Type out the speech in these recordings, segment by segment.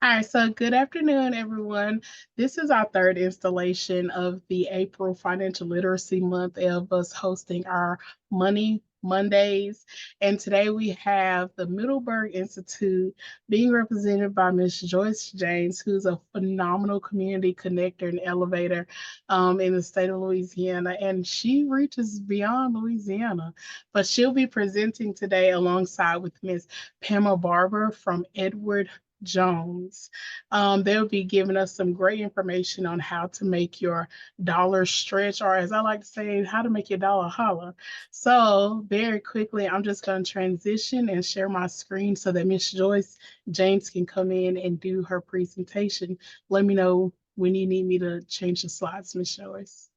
All right, so good afternoon, everyone. This is our third installation of the April Financial Literacy Month of us hosting our Money Mondays. And today we have the Middleburg Institute being represented by Ms. Joyce James, who's a phenomenal community connector and elevator in the state of Louisiana. And she reaches beyond Louisiana. But she'll be presenting today alongside with Ms. Pama Barber from Edward Jones. They'll be giving us some great information on how to make your dollar stretch, or as I like to say, how to make your dollar holler. So, very quickly, I'm just going to transition and share my screen so that Miss Joyce James can come in and do her presentation. Let me know when you need me to change the slides, Miss Joyce.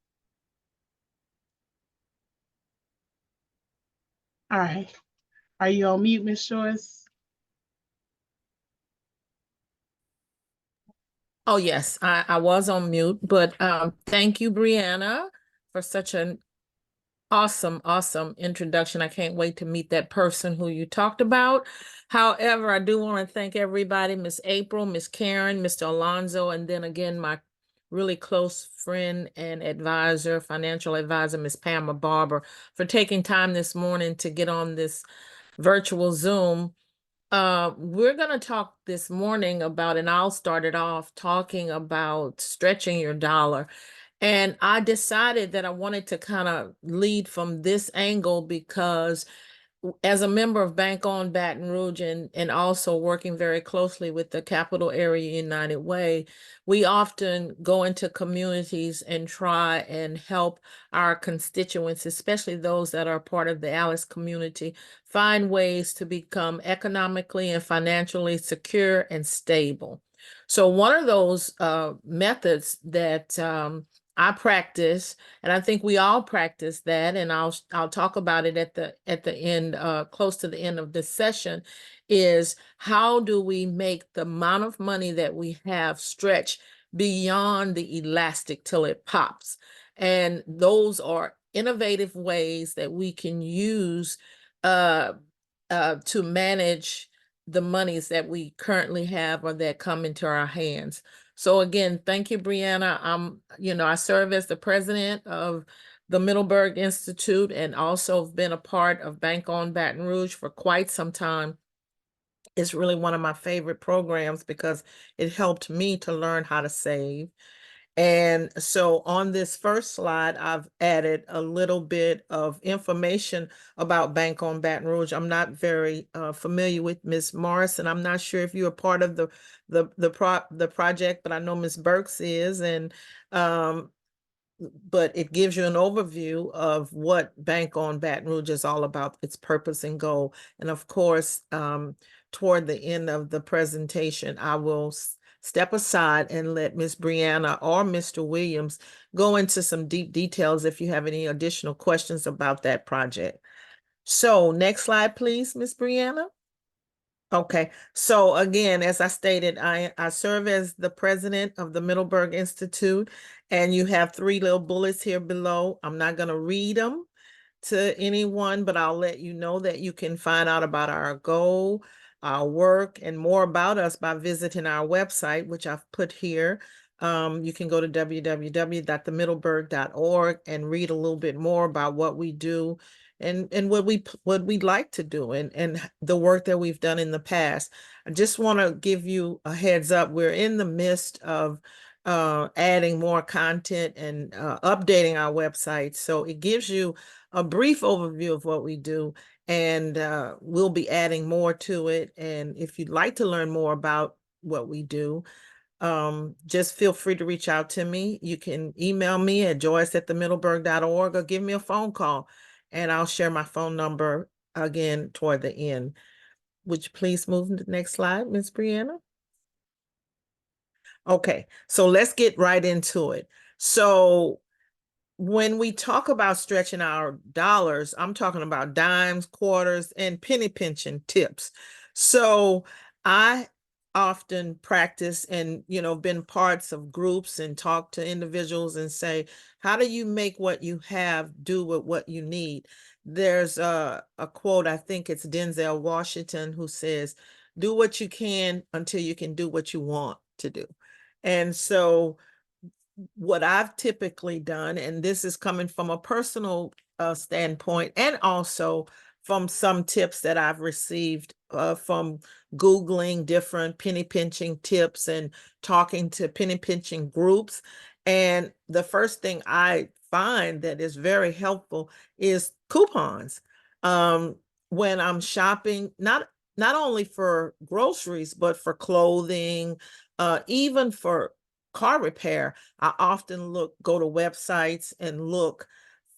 All right. Are you on mute, Miss Joyce? Oh, yes, I was on mute, but thank you, Brianna, for such an awesome introduction. I can't wait to meet that person who you talked about. However, I do want to thank everybody, Miss April, Miss Karen, Mr. Alonzo, and then again, my really close friend and advisor, financial advisor, Miss Pama Barber, for taking time this morning to get on this virtual Zoom. We're going to talk this morning about, and I'll start it off talking about stretching your dollar. And I decided that I wanted to kind of lead from this angle because as a member of Bank on Baton Rouge and also working very closely with the Capital Area United Way, we often go into communities and try and help our constituents, especially those that are part of the Alice community, find ways to become economically and financially secure and stable. So one of those methods that I practice, and I think we all practice that, and I'll talk about it at the end, close to the end of this session, is how do we make the amount of money that we have stretch beyond the elastic till it pops? And those are innovative ways that we can use to manage the monies that we currently have or that come into our hands. So again, thank you, Brianna. I serve as the president of the Middleburg Institute and also have been a part of Bank on Baton Rouge for quite some time. It's really one of my favorite programs because it helped me to learn how to save. And so on this first slide, I've added a little bit of information about Bank on Baton Rouge. I'm not very familiar with Ms. Morrison. I'm not sure if you're a part of the project, but I know Ms. Burks is, and but it gives you an overview of what Bank on Baton Rouge is all about, its purpose and goal. And of course, toward the end of the presentation, I will step aside and let Ms. Brianna or Mr. Williams go into some deep details if you have any additional questions about that project. So next slide, please, Ms. Brianna. Okay, so again, as I stated, I serve as the president of the Middleburg Institute, and you have three little bullets here below. I'm not going to read them to anyone, but I'll let you know that you can find out about our goal, our work, and more about us by visiting our website, which I've put here. You can go to www.themiddleburg.org and read a little bit more about what we do and what we'd like to do and the work that we've done in the past. I just want to give you a heads up. We're in the midst of adding more content and updating our website. So it gives you a brief overview of what we do, and we'll be adding more to it. And if you'd like to learn more about what we do, just feel free to reach out to me. You can email me at joyce@themiddleburg.org or give me a phone call, and I'll share my phone number again toward the end. Would you please move to the next slide, Ms. Brianna? Okay, so let's get right into it. So when we talk about stretching our dollars, I'm talking about dimes, quarters, and penny pinching tips. So I often practice and, been parts of groups and talk to individuals and say, how do you make what you have do with what you need? There's a quote, I think it's Denzel Washington, who says, do what you can until you can do what you want to do. And so what I've typically done, and this is coming from a personal standpoint, and also from some tips that I've received from Googling different penny pinching tips and talking to penny pinching groups. And the first thing I find that is very helpful is coupons. When I'm shopping, not only for groceries, but for clothing, even for car repair, I often go to websites and look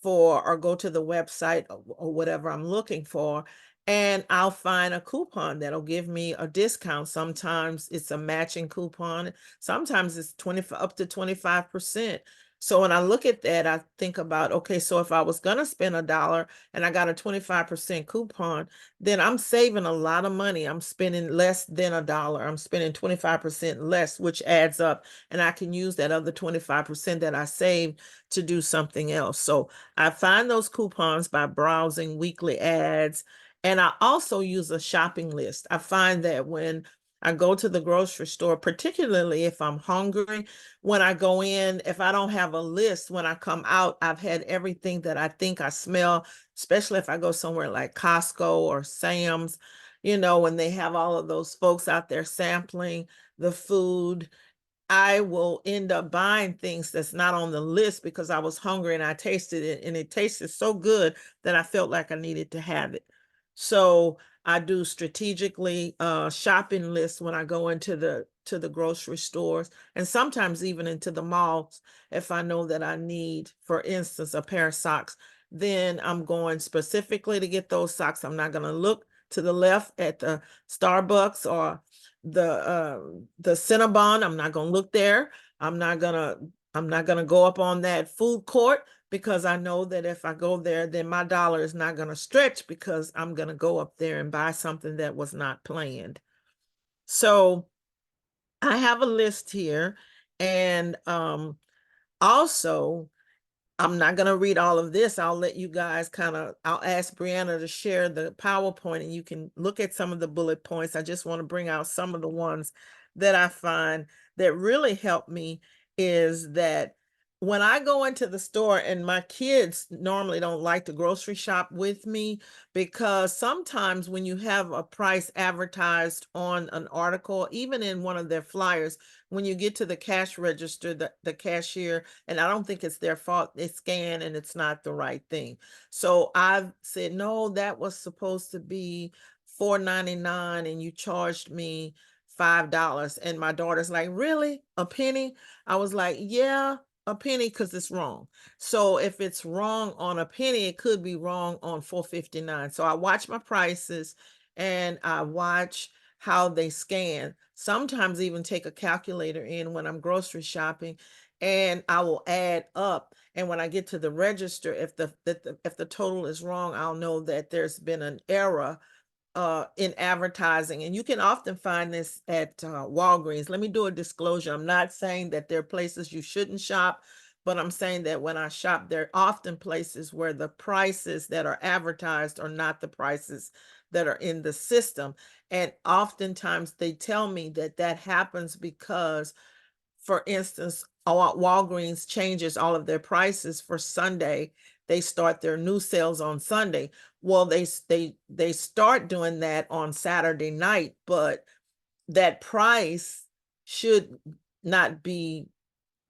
for, or go to the website or whatever I'm looking for, and I'll find a coupon that'll give me a discount. Sometimes it's a matching coupon. Sometimes it's up to 25%. So when I look at that, I think about, okay, so if I was gonna spend $1 and I got a 25% coupon, then I'm saving a lot of money. I'm spending less than $1. I'm spending 25% less, which adds up, and I can use that other 25% that I saved to do something else. So I find those coupons by browsing weekly ads, and I also use a shopping list. I find that when I go to the grocery store, particularly if I'm hungry, when I go in, if I don't have a list, when I come out, I've had everything that I think I smell, especially if I go somewhere like Costco or Sam's, when they have all of those folks out there sampling the food. I will end up buying things that's not on the list because I was hungry and I tasted it, and it tasted so good that I felt like I needed to have it. So I do strategically shopping lists when I go into the grocery stores, and sometimes even into the malls. If I know that I need, for instance, a pair of socks, then I'm going specifically to get those socks. I'm not going to look to the left at the Starbucks or the Cinnabon. I'm not gonna look there. I'm not gonna go up on that food court, because I know that if I go there, then my dollar is not gonna stretch, because I'm gonna go up there and buy something that was not planned. So I have a list here, and also I'm not going to read all of this. I'll let you guys I'll ask Brianna to share the PowerPoint, and you can look at some of the bullet points. I just want to bring out some of the ones that I find that really help me, is that when I go into the store, and my kids normally don't like to grocery shop with me, because sometimes when you have a price advertised on an article, even in one of their flyers, when you get to the cash register, the cashier, and I don't think it's their fault, they scan and it's not the right thing. So I've said, no, that was supposed to be $4.99 and you charged me $5. And my daughter's like, really? A penny? I was like, yeah, a penny, because it's wrong. So if it's wrong on a penny, it could be wrong on $4.59. So I watch my prices, and I watch how they scan. Sometimes even take a calculator in when I'm grocery shopping, and I will add up. And when I get to the register, if the total is wrong, I'll know that there's been an error in advertising. And you can often find this at Walgreens. Let me do a disclosure. I'm not saying that there are places you shouldn't shop, but I'm saying that when I shop, there are often places where the prices that are advertised are not the prices that are in the system. And oftentimes they tell me that that happens because, for instance, Walgreens changes all of their prices for Sunday. They start their new sales on Sunday. Well, they start doing that on Saturday night, but that price should not be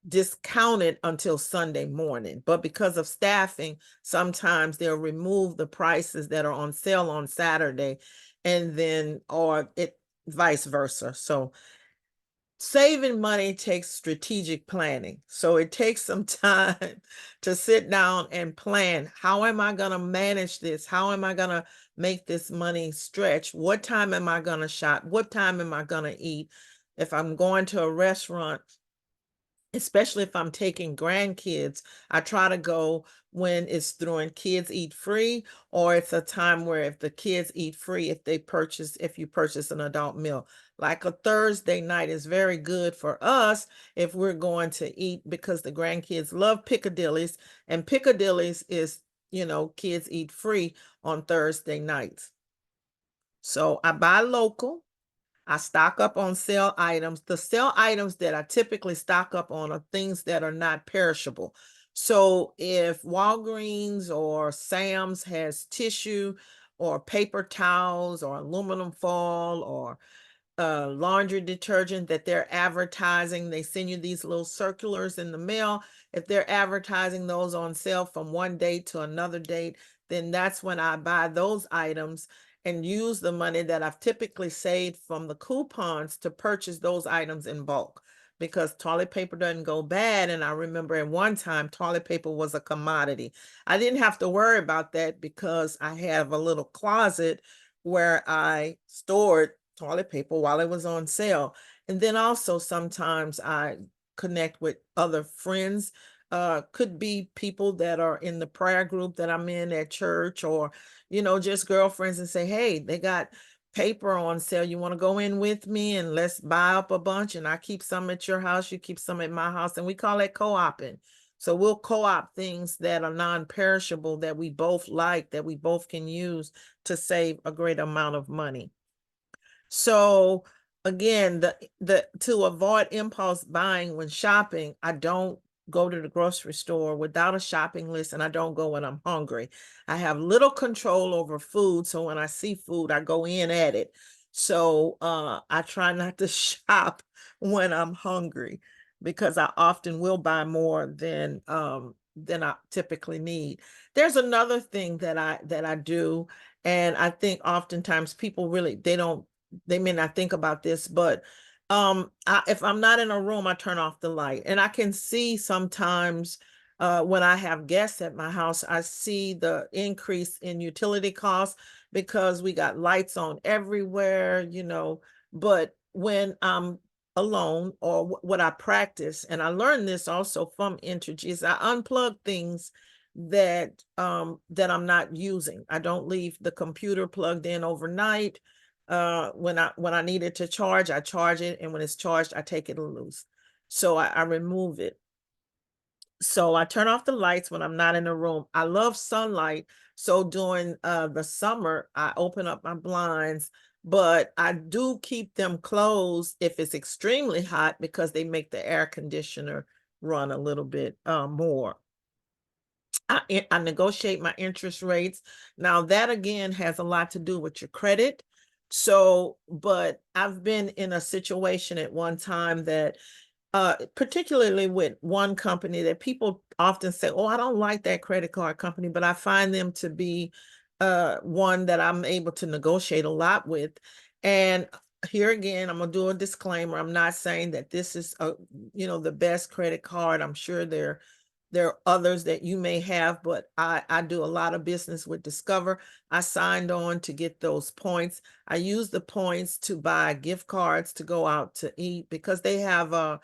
discounted until Sunday morning. But because of staffing, sometimes they'll remove the prices that are on sale on Saturday, and then, or it vice versa. So saving money takes strategic planning. So it takes some time to sit down and plan. How am I going to manage this? How am I going to make this money stretch? What time am I going to shop? What time am I going to eat? If I'm going to a restaurant, especially if I'm taking grandkids, I try to go when it's during kids eat free, or it's a time where if the kids eat free, if you purchase an adult meal. Like a Thursday night is very good for us if we're going to eat, because the grandkids love Piccadilly's, and Piccadilly's is, kids eat free on Thursday nights. So I buy local. I stock up on sale items. The sale items that I typically stock up on are things that are not perishable. So if Walgreens or Sam's has tissue or paper towels or aluminum foil or laundry detergent that they're advertising, they send you these little circulars in the mail. If they're advertising those on sale from one date to another date, then that's when I buy those items and use the money that I've typically saved from the coupons to purchase those items in bulk, because toilet paper doesn't go bad. And I remember at one time toilet paper was a commodity. I didn't have to worry about that because I have a little closet where I stored toilet paper while it was on sale. And then also sometimes I connect with other friends, could be people that are in the prayer group that I'm in at church, or, just girlfriends, and say, hey, they got paper on sale. You want to go in with me and let's buy up a bunch? And I keep some at your house, you keep some at my house. And we call that co-oping. So we'll co-op things that are non-perishable that we both like, that we both can use to save a great amount of money. So again, the to avoid impulse buying when shopping, I don't go to the grocery store without a shopping list, and I don't go when I'm hungry. I have little control over food, so when I see food, I go in at it. So I try not to shop when I'm hungry, because I often will buy more than I typically need. There's another thing that I do, and I think oftentimes people really they may not think about this, but if I'm not in a room, I turn off the light. And I can see sometimes when I have guests at my house, I see the increase in utility costs because we got lights on everywhere, but when I'm alone, or what I practice, and I learned this also from Entergy, is I unplug things that I'm not using. I don't leave the computer plugged in overnight. When I need it to charge, I charge it, and when it's charged, I take it loose. So I remove it. So I turn off the lights when I'm not in the room. I love sunlight. So during the summer, I open up my blinds, but I do keep them closed if it's extremely hot, because they make the air conditioner run a little bit more. I negotiate my interest rates. Now that again has a lot to do with your credit. So, but I've been in a situation at one time that particularly with one company, that people often say, oh, I don't like that credit card company, but I find them to be one that I'm able to negotiate a lot with. And here again, I'm gonna do a disclaimer. I'm not saying that this is the best credit card. I'm sure there are others that you may have, but I do a lot of business with Discover. I signed on to get those points. I use the points to buy gift cards to go out to eat, because they have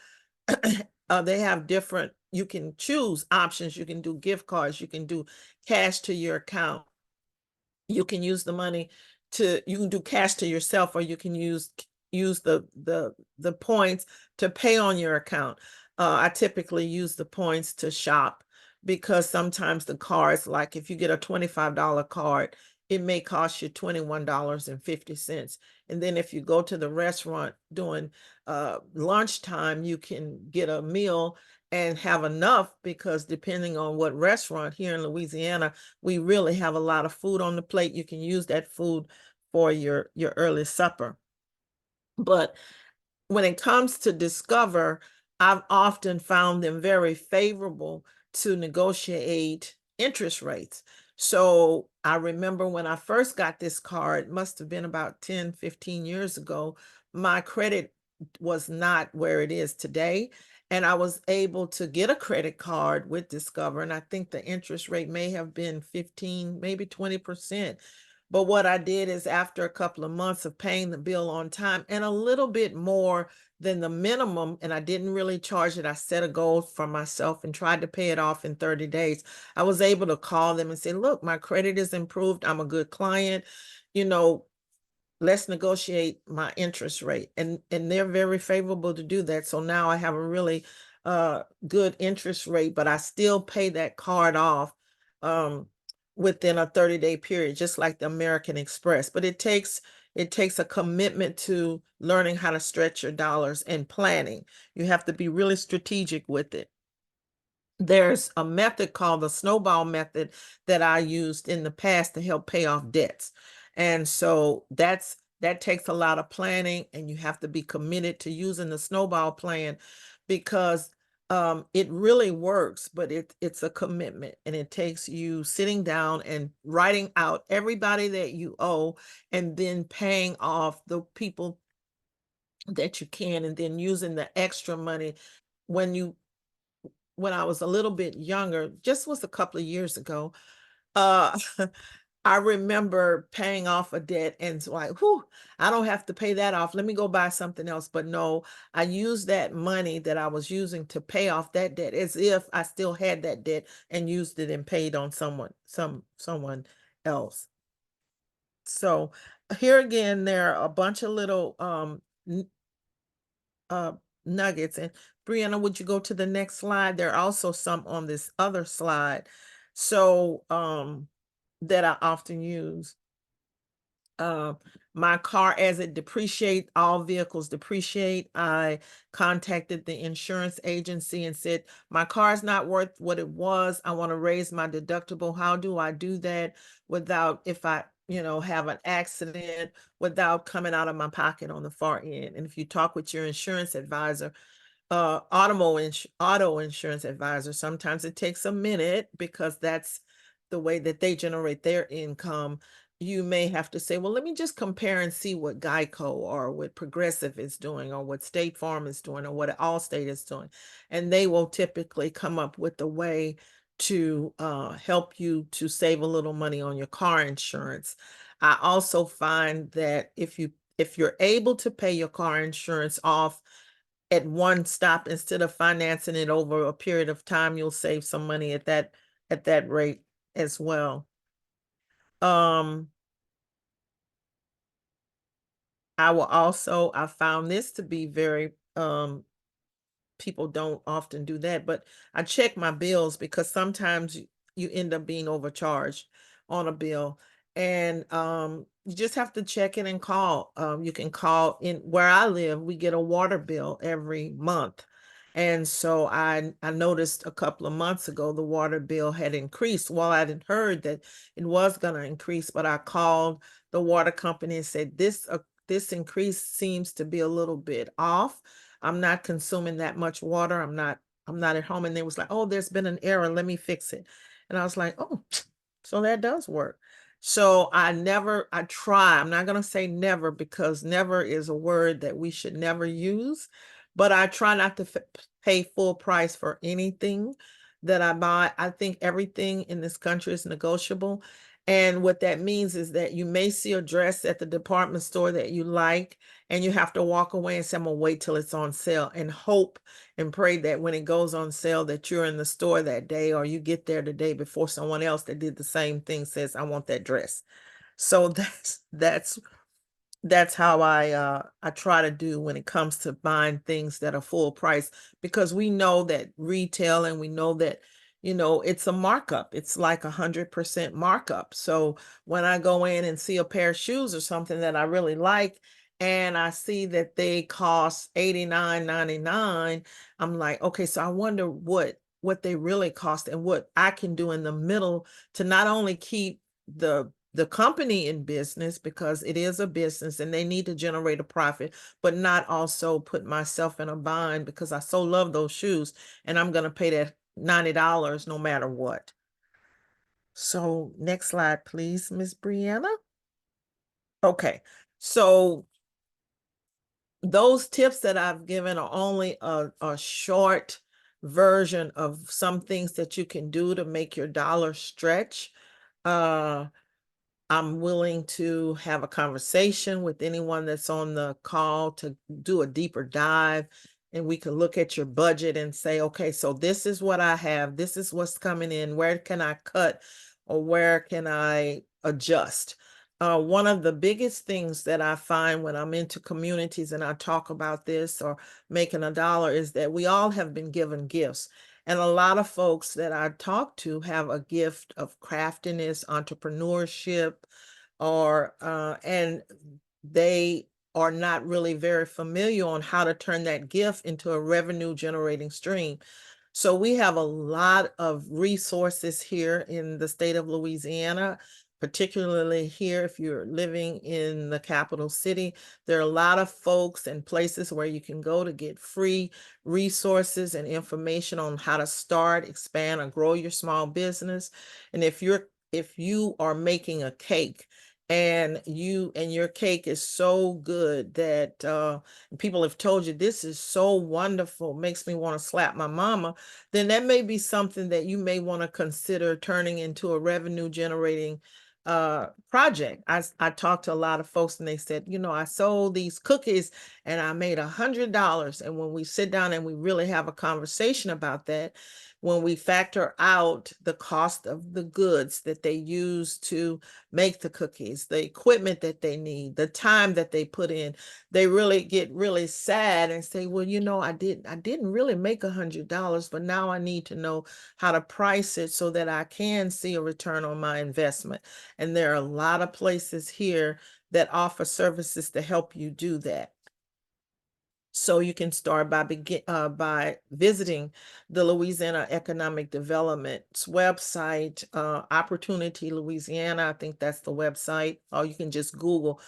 they have different, you can choose options. You can do gift cards, you can do cash to your account, you can use the money you can do cash to yourself, or you can use the points to pay on your account. I typically use the points to shop, because sometimes the cards, like if you get a $25 card, it may cost you $21.50. And then if you go to the restaurant during lunchtime, you can get a meal and have enough, because depending on what restaurant, here in Louisiana, we really have a lot of food on the plate. You can use that food for your early supper. But when it comes to Discover, I've often found them very favorable to negotiate interest rates. So I remember when I first got this card, must have been about 10, 15 years ago, my credit was not where it is today. And I was able to get a credit card with Discover. And I think the interest rate may have been 15, maybe 20%. But what I did is, after a couple of months of paying the bill on time and a little bit more than the minimum, and I didn't really charge it, I set a goal for myself and tried to pay it off in 30 days. I was able to call them and say, look, my credit is improved. I'm a good client. Let's negotiate my interest rate. And they're very favorable to do that. So now I have a really good interest rate, but I still pay that card off within a 30-day period, just like the American Express. But it takes it takes a commitment to learning how to stretch your dollars and planning. You have to be really strategic with it. There's a method called the snowball method that I used in the past to help pay off debts. And so that takes a lot of planning, and you have to be committed to using the snowball plan because it really works, but it's a commitment, and it takes you sitting down and writing out everybody that you owe and then paying off the people that you can, and then using the extra money when I was a little bit younger, just was a couple of years ago, uh, I remember paying off a debt and it's like, whew, I don't have to pay that off. Let me go buy something else. But no, I used that money that I was using to pay off that debt as if I still had that debt and used it and paid on someone else. So here again, there are a bunch of little uh nuggets. And Brianna, would you go to the next slide? There are also some on this other slide. So that I often use. My car, as it depreciate, all vehicles depreciate. I contacted the insurance agency and said, my car is not worth what it was. I want to raise my deductible. How do I do that without, if I, have an accident, without coming out of my pocket on the far end? And if you talk with your insurance advisor, auto insurance advisor, sometimes it takes a minute because that's the way that they generate their income. You may have to say, well, let me just compare and see what Geico or what Progressive is doing or what State Farm is doing or what Allstate is doing. And they will typically come up with a way to help you to save a little money on your car insurance. I also find that if you're able to pay your car insurance off at one stop instead of financing it over a period of time, you'll save some money at that rate as well. I found this to be very people don't often do that, but I check my bills because sometimes you end up being overcharged on a bill. And you just have to check it and call. You can call. In where I live, we get a water bill every month. And so I noticed a couple of months ago the water bill had increased. Well, I had heard that it was going to increase, but I called the water company and said, this increase seems to be a little bit off. I'm not consuming that much water. I'm not at home. And they was like, oh, there's been an error. Let me fix it. And I was like, oh, so that does work. So I try, I'm not going to say never because never is a word that we should never use, but I try not to pay full price for anything that I buy. I think everything in this country is negotiable. And what that means is that you may see a dress at the department store that you like, and you have to walk away and say, I'm gonna wait till it's on sale, and hope and pray that when it goes on sale that you're in the store that day, or you get there the day before someone else that did the same thing says, I want that dress. So that's how I try to do when it comes to buying things that are full price, because we know that retail, and we know that it's a markup. It's like 100% markup. So when I go in and see a pair of shoes or something that I really like, and I see that they cost $89.99, I'm like, okay, so I wonder what they really cost and what I can do in the middle to not only keep the company in business, because it is a business and they need to generate a profit, but not also put myself in a bind because I so love those shoes and I'm going to pay that $90 no matter what. So next slide, please, Miss Brianna. Okay, so those tips that I've given are only a short version of some things that you can do to make your dollar stretch. I'm willing to have a conversation with anyone that's on the call to do a deeper dive, and we can look at your budget and say, okay, so this is what I have. This is what's coming in. Where can I cut or where can I adjust? One of the biggest things that I find when I'm into communities and I talk about this or making a dollar is that we all have been given gifts. And a lot of folks that I talk to have a gift of craftiness, entrepreneurship, and they are not really very familiar on how to turn that gift into a revenue generating stream. So we have a lot of resources here in the state of Louisiana, particularly here if you're living in the capital city. There are a lot of folks and places where you can go to get free resources and information on how to start, expand, or grow your small business. And if you are making a cake, and your cake is so good that people have told you this is so wonderful, makes me want to slap my mama, then that may be something that you may want to consider turning into a revenue generating project. I talked to a lot of folks and they said, I sold these cookies and I made $100. And when we sit down and we really have a conversation about that, when we factor out the cost of the goods that they use to make the cookies, the equipment that they need, the time that they put in, they really get really sad and say, well, I didn't really make $100, but now I need to know how to price it so that I can see a return on my investment. And there are a lot of places here that offer services to help you do that. So you can start by visiting the Louisiana Economic Development's website, Opportunity Louisiana. I think that's the website. Or you can just Google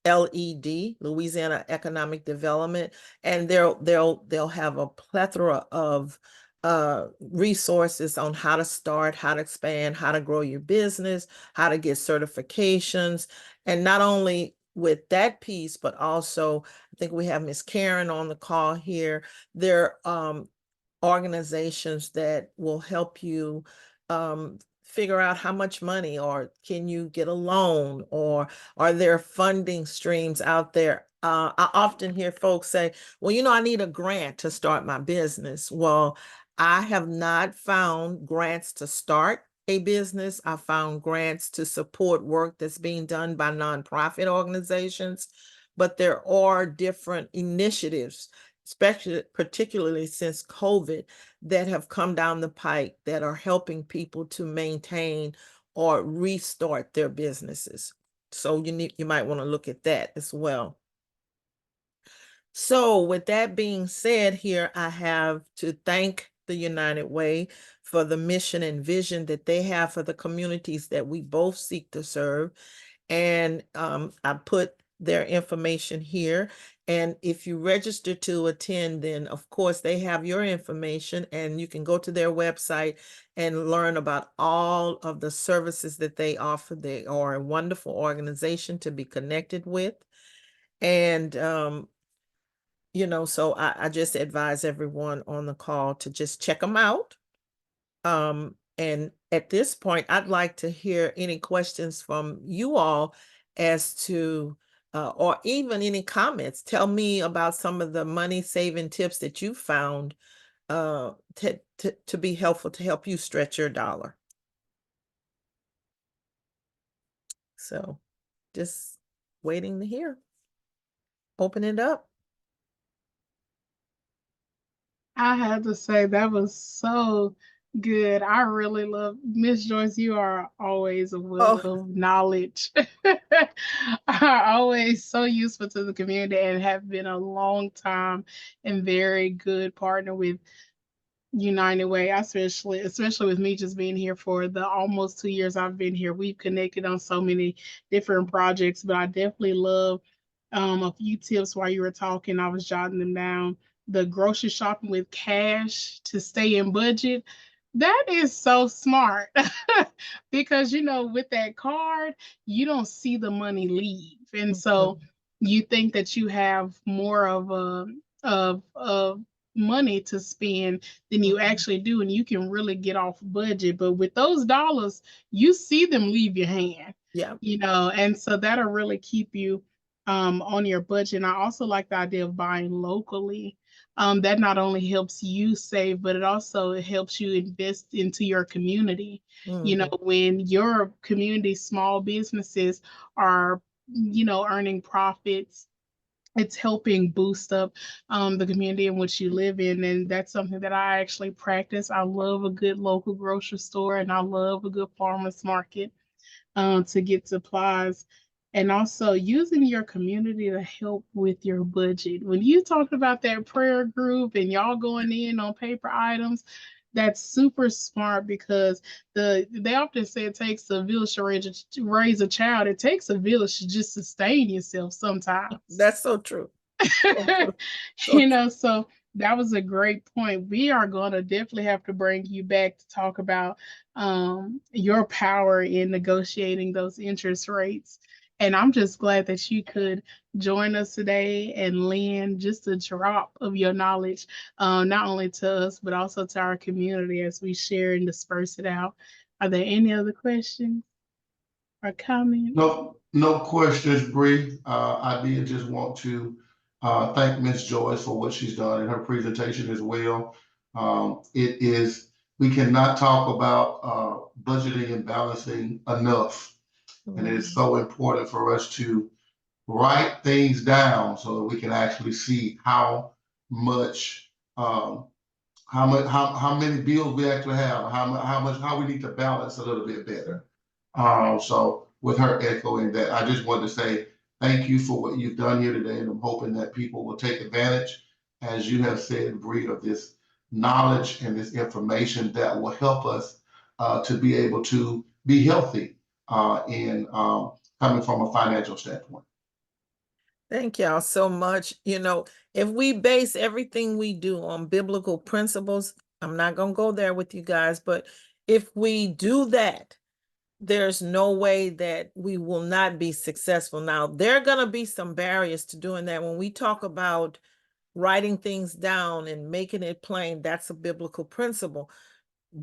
LED, Louisiana Economic Development, and they'll have a plethora of resources on how to start, how to expand, how to grow your business, how to get certifications, and not only with that piece, but also I think we have Miss Karen on the call here. There are organizations that will help you figure out how much money, or can you get a loan, or are there funding streams out there? I often hear folks say, well, I need a grant to start my business. Well, I have not found grants to start a business. I found grants to support work that's being done by nonprofit organizations, but there are different initiatives, particularly since COVID, that have come down the pike that are helping people to maintain or restart their businesses. So you might want to look at that as well. So with that being said, here I have to thank the United Way for the mission and vision that they have for the communities that we both seek to serve. And I put their information here. And if you register to attend, then of course they have your information and you can go to their website and learn about all of the services that they offer. They are a wonderful organization to be connected with. And, so I just advise everyone on the call to just check them out. And at this point, I'd like to hear any questions from you all as to, or even any comments. Tell me about some of the money saving tips that you found to be helpful to help you stretch your dollar. So just waiting to hear. Open it up. I have to say that was so good. I really love Miss Joyce. You are always a wealth of knowledge. Are always so useful to the community and have been a long time and very good partner with United Way, especially with me just being here for the almost 2 years I've been here. We've connected on so many different projects, but I definitely love a few tips while you were talking. I was jotting them down. The grocery shopping with cash to stay in budget. That is so smart because with that card, you don't see the money leave. And so you think that you have more of money to spend than you actually do, and you can really get off budget. But with those dollars, you see them leave your hand. Yeah. And so that'll really keep you on your budget. And I also like the idea of buying locally. That not only helps you save, but it also helps you invest into your community. When your community small businesses are, earning profits, it's helping boost up the community in which you live in. And that's something that I actually practice. I love a good local grocery store and I love a good farmer's market to get supplies. and also using your community to help with your budget. When you talked about that prayer group and y'all going in on paper items, that's super smart because they often say it takes a village to raise a child. It takes a village to just sustain yourself sometimes. That's so true. So true. So You true. know, so that was a great point. We are going to definitely have to bring you back to talk about your power in negotiating those interest rates. And I'm just glad that you could join us today and lend just a drop of your knowledge, not only to us, but also to our community as we share and disperse it out. Are there any other questions or comments? No, no questions, Bree. I did just want to thank Miss Joyce for what she's done in her presentation as well. We cannot talk about budgeting and balancing enough. And it is so important for us to write things down so that we can actually see much, um, how many bills we actually have, how we need to balance a little bit better. So with her echoing that, I just wanted to say thank you for what you've done here today, and I'm hoping that people will take advantage, as you have said, Bree, of this knowledge and this information that will help us to be able to be healthy in coming from a financial standpoint. Thank y'all so much. You know, if we base everything we do on biblical principles, I'm not going to go there with you guys, but if we do that, there's no way that we will not be successful. Now, there are going to be some barriers to doing that. When we talk about writing things down and making it plain, that's a biblical principle.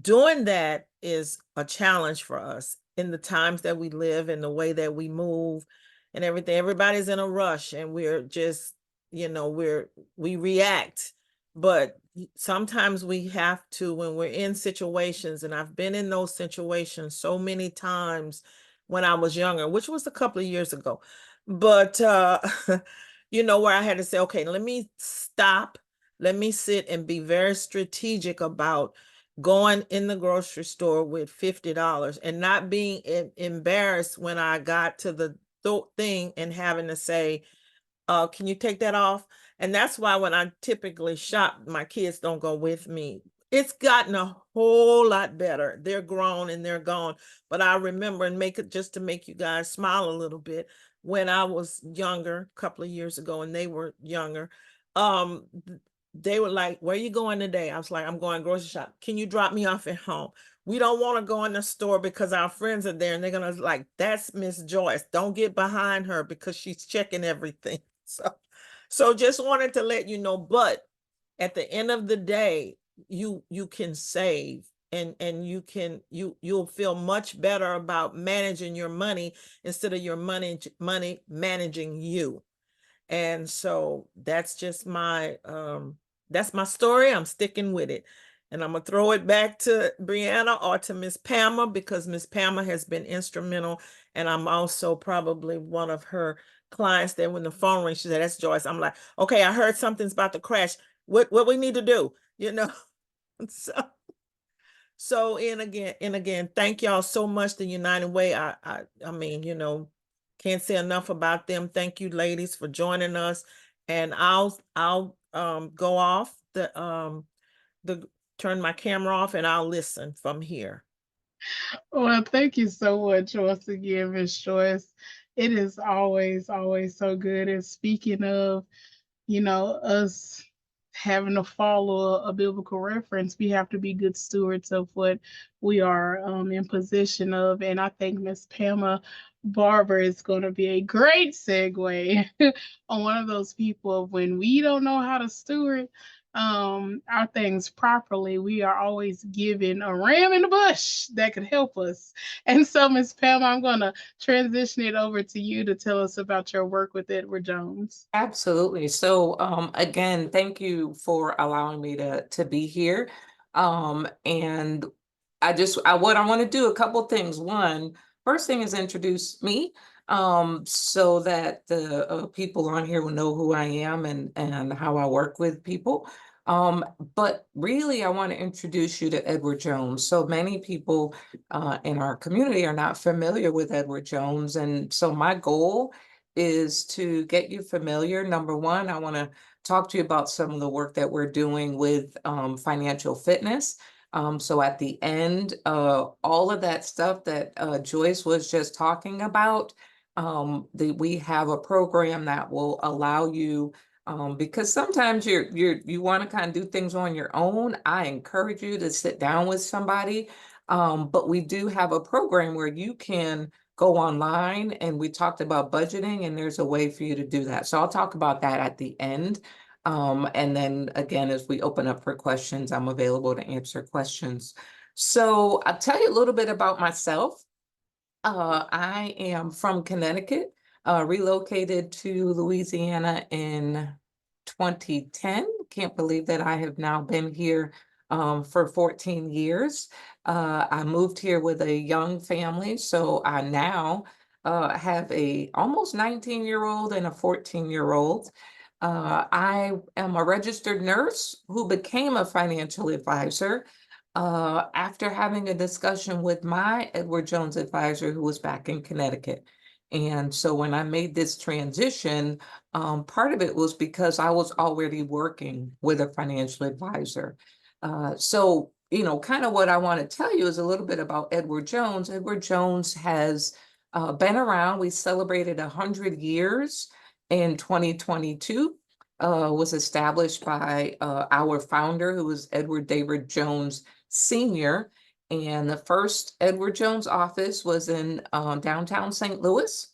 Doing that is a challenge for us in the times that we live and the way that we move and everything. Everybody's in a rush and we're just, we react. But sometimes we have to, when we're in situations, and I've been in those situations so many times when I was younger, which was a couple of years ago. But, where I had to say, okay, let me stop, let me sit and be very strategic about going in the grocery store with $50 and not being embarrassed when I got to the thing and having to say, can you take that off? And that's why when I typically shop, my kids don't go with me. It's gotten a whole lot better. They're grown and they're gone. But I remember, and make it just to make you guys smile a little bit, when I was younger, a couple of years ago, and they were younger, they were like, where are you going today? I was like, I'm going grocery shop. Can you drop me off at home? We don't want to go in the store because our friends are there and they're going to like, that's Miss Joyce. Don't get behind her because she's checking everything. So just wanted to let you know, but at the end of the day, you can save and you'll feel much better about managing your money instead of your money managing you. And so that's just that's my story. I'm sticking with it. And I'm gonna throw it back to Brianna or to Miss Pama, because Miss Pama has been instrumental. And I'm also probably one of her clients that when the phone rings, she said, that's Joyce. I'm like, okay, I heard something's about to crash. What we need to do, So and again, thank y'all so much, the United Way. I mean, can't say enough about them. Thank you, ladies, for joining us. And I'll go off the turn my camera off and I'll listen from here. Well, thank you so much once again, Miss Joyce. It is always, always so good. And speaking of, us having to follow a biblical reference, we have to be good stewards of what we are in possession of. And I think Miss Pama Barber is going to be a great segue on one of those people when we don't know how to steward our things properly. We are always given a ram in the bush that could help us. And so, Miss Pam, I'm going to transition it over to you to tell us about your work with Edward Jones. Absolutely. So again, thank you for allowing me to be here. And what I want to do, a couple things. First thing is introduce me, so that the people on here will know who I am and how I work with people. But really, I want to introduce you to Edward Jones. So many people in our community are not familiar with Edward Jones. And so my goal is to get you familiar. Number one, I want to talk to you about some of the work that we're doing with financial fitness. So at the end, all of that stuff that Joyce was just talking about, we have a program that will allow you, because sometimes you want to kind of do things on your own. I encourage you to sit down with somebody. But we do have a program where you can go online, and we talked about budgeting, and there's a way for you to do that. So I'll talk about that at the end. And then again, as we open up for questions, I'm available to answer questions. So I'll tell you a little bit about myself. I am from Connecticut, relocated to Louisiana in 2010. Can't believe that I have now been here for 14 years. I moved here with a young family, so I now have a almost 19-year-old and a 14-year-old. I am a registered nurse who became a financial advisor after having a discussion with my Edward Jones advisor, who was back in Connecticut. And so when I made this transition, part of it was because I was already working with a financial advisor. So, you know, kind of what I want to tell you is a little bit about Edward Jones. Edward Jones has been around. We celebrated 100 years in 2022. Was established by our founder, who was Edward David Jones Sr. And the first Edward Jones office was in downtown St. Louis.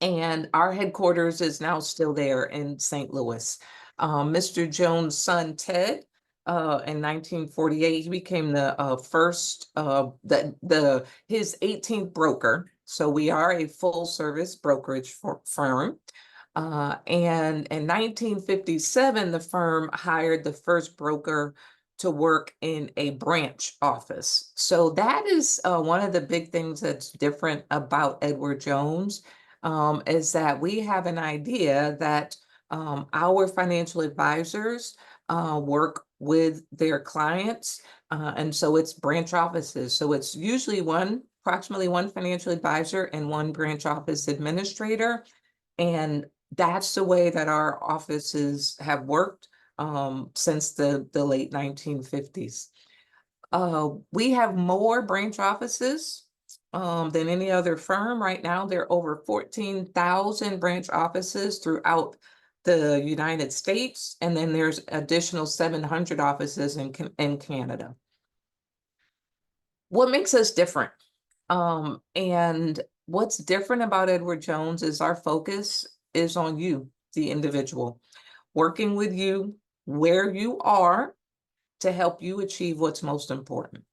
And our headquarters is now still there in St. Louis. Mr. Jones' son, Ted, in 1948, he became the first, his 18th broker. So we are a full service brokerage firm. And in 1957, the firm hired the first broker to work in a branch office. So that is one of the big things that's different about Edward Jones, is that we have an idea that our financial advisors work with their clients. And so it's branch offices. So it's usually approximately one financial advisor and one branch office administrator. And that's the way that our offices have worked since the late 1950s. We have more branch offices than any other firm. Right now, there are over 14,000 branch offices throughout the United States, and then there's additional 700 offices in Canada. What makes us different? And what's different about Edward Jones is our focus is on you, the individual, working with you where you are to help you achieve what's most important.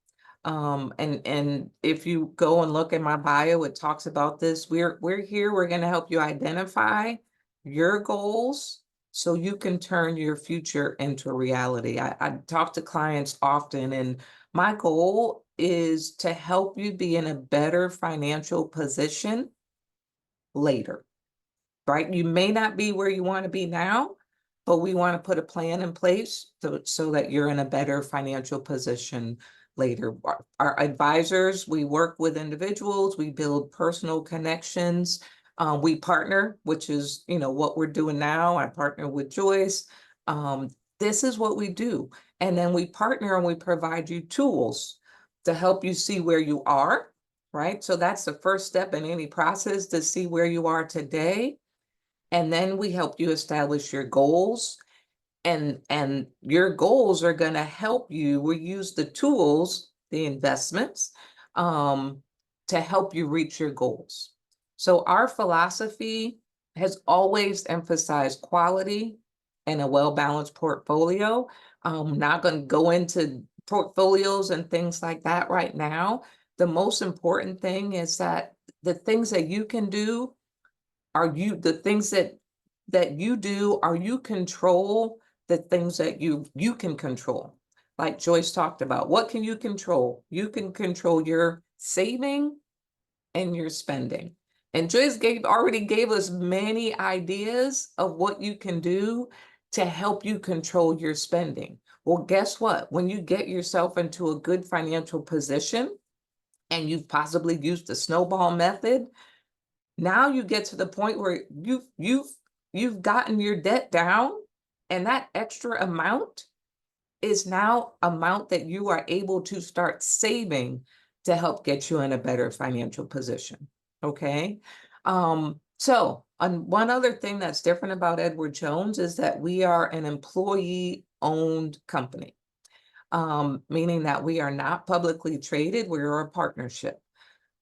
And if you go and look at my bio, it talks about this. We're here, we're going to help you identify your goals so you can turn your future into a reality. I talk to clients often, and my goal is to help you be in a better financial position later, right? You may not be where you want to be now, but we want to put a plan in place so that you're in a better financial position later. Our advisors, we work with individuals, we build personal connections. We partner, which is, you know, what we're doing now. I partner with Joyce. This is what we do. And then we partner and we provide you tools to help you see where you are, right? So that's the first step in any process, to see where you are today. And then we help you establish your goals. And your goals are going to help you. We use the tools, the investments, to help you reach your goals. So our philosophy has always emphasized quality and a well-balanced portfolio. I'm not going to go into portfolios and things like that right now. The most important thing is that the things that you can do the things that you do, are you control the things that you can control. Like Joyce talked about, what can you control? You can control your saving and your spending. And Joyce already gave us many ideas of what you can do to help you control your spending. Well, guess what? When you get yourself into a good financial position and you've possibly used the snowball method, now you get to the point where you've gotten your debt down, and that extra amount is now amount that you are able to start saving to help get you in a better financial position. Okay. So one other thing that's different about Edward Jones is that we are an employee-owned company, meaning that we are not publicly traded. We're a partnership.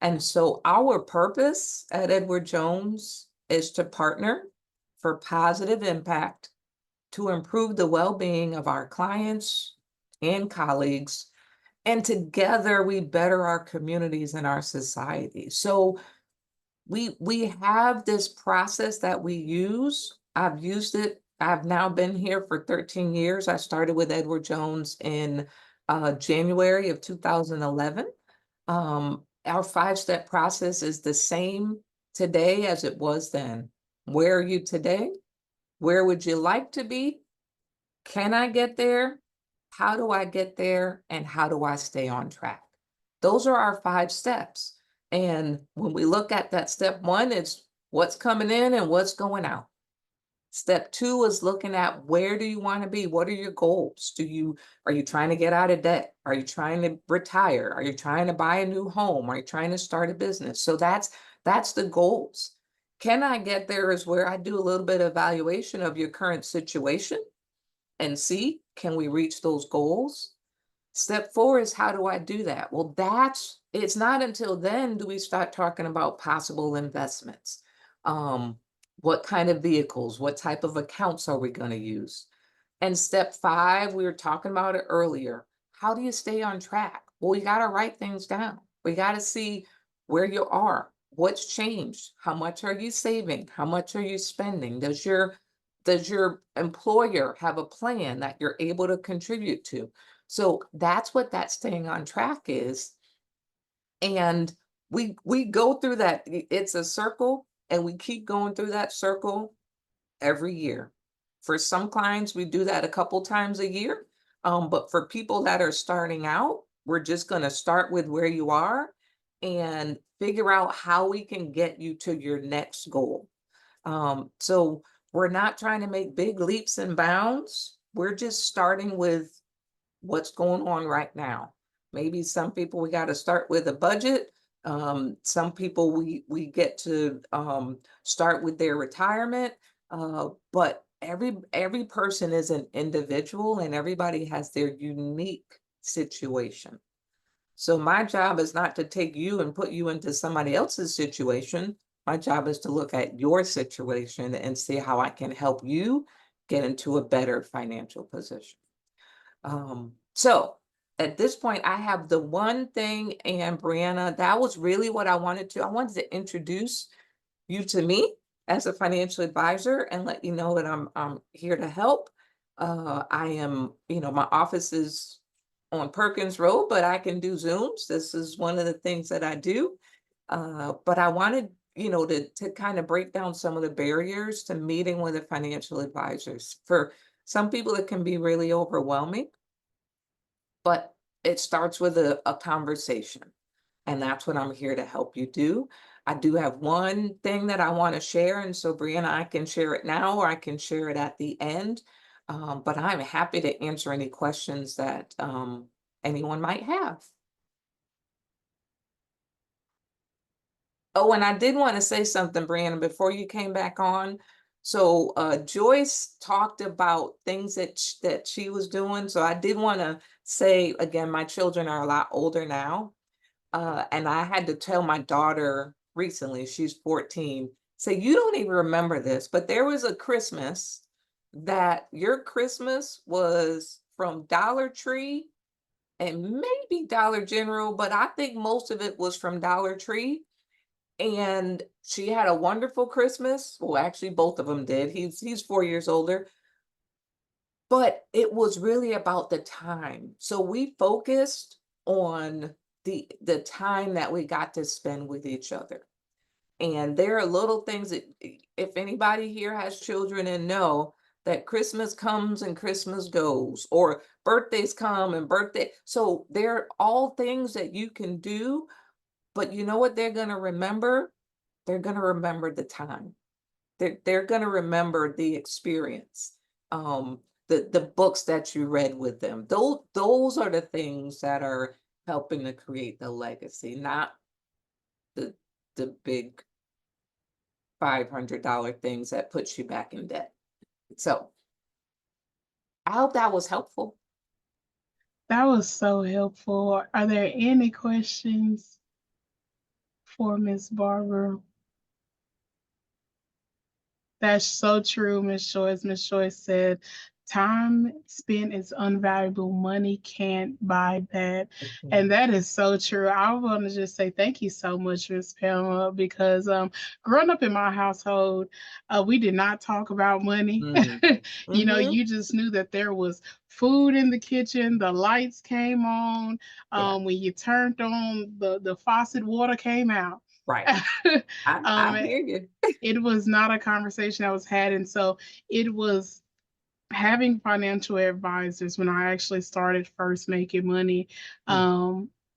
And so our purpose at Edward Jones is to partner for positive impact to improve the well-being of our clients and colleagues. And together we better our communities and our society. So we have this process that we use. I've used it. I've now been here for 13 years. I started with Edward Jones in January of 2011. Our 5-step process is the same today as it was then. Where are you today? Where would you like to be? Can I get there? How do I get there? And how do I stay on track? Those are our 5 steps. And when we look at that, step 1, it's what's coming in and what's going out. Step 2 is looking at where do you want to be? What are your goals? Are you trying to get out of debt? Are you trying to retire? Are you trying to buy a new home? Are you trying to start a business? So that's the goals. Can I get there is where I do a little bit of evaluation of your current situation and see, can we reach those goals? Step 4 is how do I do that? Well, it's not until then do we start talking about possible investments. What kind of vehicles, what type of accounts are we going to use? And step 5, we were talking about it earlier. How do you stay on track? Well, you got to write things down. We got to see where you are, what's changed, how much are you saving, how much are you spending? Does your employer have a plan that you're able to contribute to? So that's what that staying on track is. And we go through that. It's a circle, and we keep going through that circle every year. For some clients, we do that a couple times a year. But for people that are starting out, we're just going to start with where you are and figure out how we can get you to your next goal. So we're not trying to make big leaps and bounds. We're just starting with what's going on right now. Maybe some people we got to start with a budget. Some people we get to start with their retirement. But every person is an individual, and everybody has their unique situation. So my job is not to take you and put you into somebody else's situation. My job is to look at your situation and see how I can help you get into a better financial position. So at this point, I have the one thing, and Brianna, that was really what I wanted to. I wanted to introduce you to me as a financial advisor and let you know that I'm here to help. I am, my office is on Perkins Road, but I can do Zooms. This is one of the things that I do. But I wanted, to kind of break down some of the barriers to meeting with a financial advisor. For some people, it can be really overwhelming, but it starts with a conversation. And that's what I'm here to help you do. I do have one thing that I want to share. And so, Brianna, I can share it now or I can share it at the end. But I'm happy to answer any questions that anyone might have. Oh, and I did want to say something, Brianna, before you came back on. So Joyce talked about things that she was doing. So I did want to say, again, my children are a lot older now. And I had to tell my daughter recently, she's 14, say, you don't even remember this, but there was a Christmas that your Christmas was from Dollar Tree and maybe Dollar General, but I think most of it was from Dollar Tree. And she had a wonderful Christmas. Well, actually, both of them did. He's 4 years older. But it was really about the time. So we focused on the time that we got to spend with each other. And there are little things that, if anybody here has children and know, that Christmas comes and Christmas goes, or birthdays come and so they're all things that you can do, but you know what they're gonna remember? They're gonna remember the time. They're gonna remember the experience. The books that you read with them. Those are the things that are helping to create the legacy, not the big $500 things that puts you back in debt. So I hope that was helpful. That was so helpful. Are there any questions for Miss Barber? That's so true, Miss Joyce. Miss Joyce said, time spent is unvaluable. Money can't buy that. And that is so true. I want to just say thank you so much, Miss Pamela, because growing up in my household, we did not talk about money. You know, you just knew that there was food in the kitchen, the lights came on. When you turned on the faucet, water came out. Right. I hear you. It was not a conversation that was had. And so it was having financial advisors when I actually started first making money,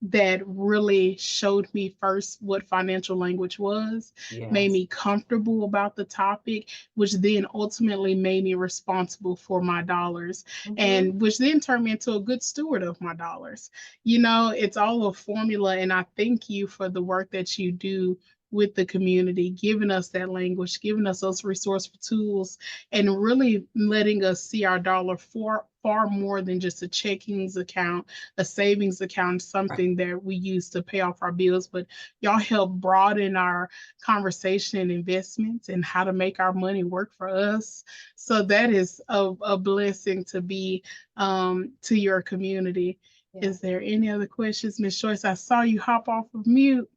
that really showed me first what financial language was, made me comfortable about the topic, which then ultimately made me responsible for my dollars, and which then turned me into a good steward of my dollars. You know, it's all a formula, and I thank you for the work that you do with the community, giving us that language, giving us those resourceful tools, and really letting us see our dollar for far more than just a checkings account, a savings account, something that we use to pay off our bills. But y'all help broaden our conversation and investments and how to make our money work for us. So that is a blessing to be to your community. Is there any other questions, Miss Joyce? I saw you hop off of mute.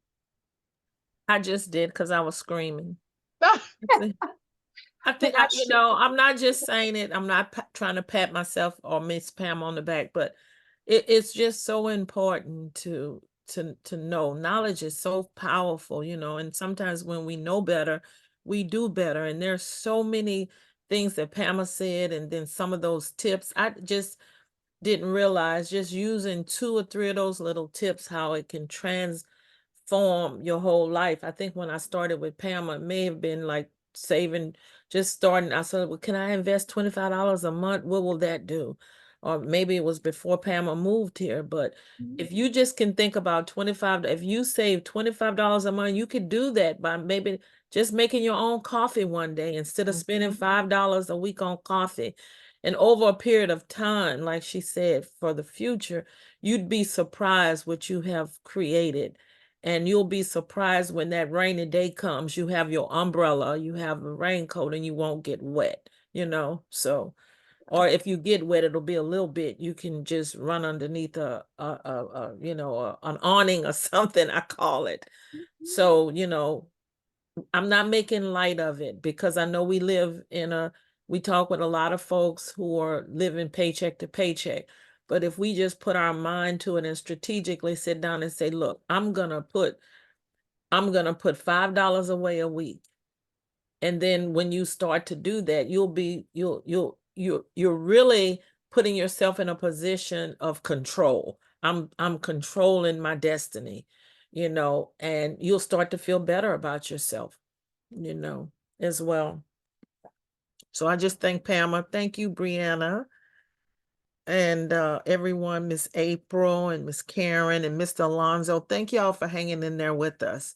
I just did because I was screaming. I think, you know, I'm not just saying it. I'm not trying to pat myself or Miss Pam on the back, but it's just so important to know. Knowledge is so powerful, you know, and sometimes when we know better, we do better. And there's so many things that Pama said, and then some of those tips, I just didn't realize, just using 2 or 3 of those little tips, how it can transform your whole life. I think when I started with Pama, it may have been like saving, just starting. I said, well, can I invest $25 a month? What will that do? Or maybe it was before Pama moved here, but if you just can think about 25, if you save $25 a month, you could do that by maybe just making your own coffee one day instead of spending $5 a week on coffee. And over a period of time, like she said, for the future, you'd be surprised what you have created. And you'll be surprised when that rainy day comes, you have your umbrella, you have a raincoat, and you won't get wet, you know? So, or if you get wet, it'll be a little bit. You can just run underneath you know, an awning or something, I call it. So, you know, I'm not making light of it because I know we talk with a lot of folks who are living paycheck to paycheck. But if we just put our mind to it and strategically sit down and say, look, I'm gonna put $5 away a week. And then when you start to do that, you're really putting yourself in a position of control. I'm controlling my destiny, you know, and you'll start to feel better about yourself, you know, as well. So I just thank Pama. Thank you, Brianna. And everyone, Miss April and Miss Karen and Mr. Alonzo. Thank y'all for hanging in there with us.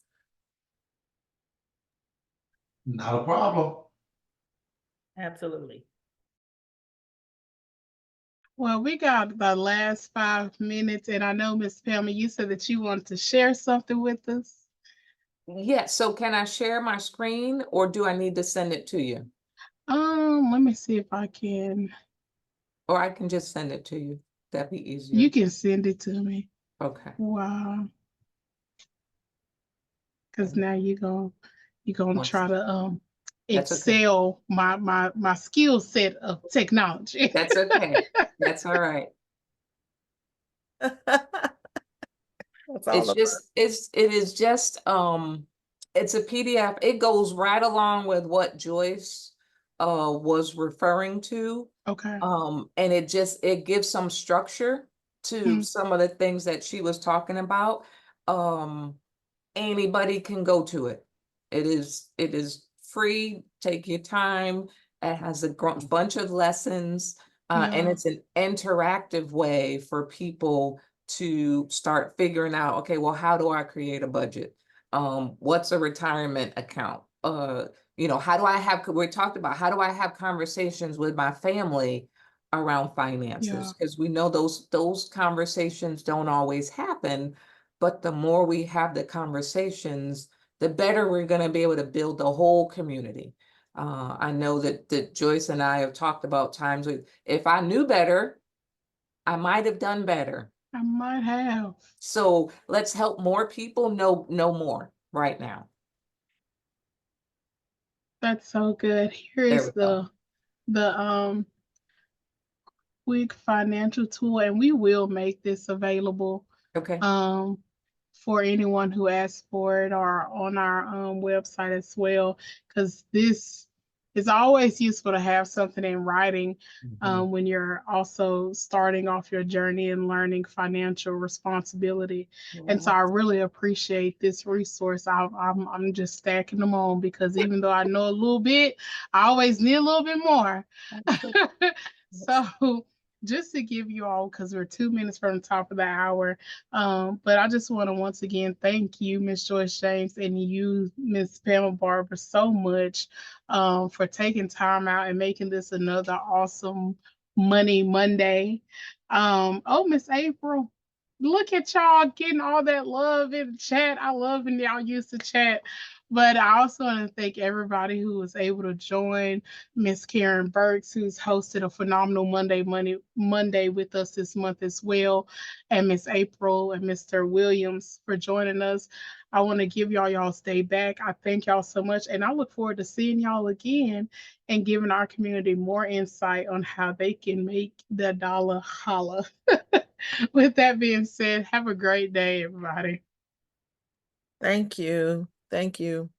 Not a problem. Absolutely. Well, we got the last 5 minutes, and I know, Miss Pamela, you said that you wanted to share something with us. Yes. So can I share my screen, or do I need to send it to you? Let me see if I can. Or I can just send it to you. That'd be easier. You can send it to me. Okay. Wow. Because now you're gonna try to That's okay. excel my skill set of technology. That's okay. That's all right. It is just it's a PDF. It goes right along with what Joyce was referring to. Okay. And it gives some structure to some of the things that she was talking about. Anybody can go to it. It is free. Take your time. It has a bunch of lessons, and Yeah. it's an interactive way for people to start figuring out, okay, well, how do I create a budget? What's a retirement account? How do I have, we talked about, how do I have conversations with my family around Yeah. finances? Because we know those conversations don't always happen, but the more we have the conversations, the better we're going to be able to build the whole community. I know that Joyce and I have talked about times with, if I knew better, I might have done better. I might have. So let's help more people know more right now. That's so good. Here There is we go. the quick financial tool, and we will make this available Okay. for anyone who asks for it, or on our website as well, because this is always useful to have something in writing when you're also starting off your journey and learning financial responsibility. And so I really appreciate this resource. I'm just stacking them on, because even though I know a little bit, I always need a little bit more. So just to give you all, because we're 2 minutes from the top of the hour, but I just want to once again thank you, Miss Joyce James, and you, Miss Pama Barber, so much for taking time out and making this another awesome Money Monday. Oh, Miss April, look at y'all getting all that love in the chat. I love when y'all use the chat. But I also want to thank everybody who was able to join. Miss Karen Burks, who's hosted a phenomenal Monday with us this month as well, and Miss April and Mr. Williams for joining us. I want to give y'all stay back. I thank y'all so much, and I look forward to seeing y'all again and giving our community more insight on how they can make the dollar holla. With that being said, have a great day, everybody. Thank you. Thank you.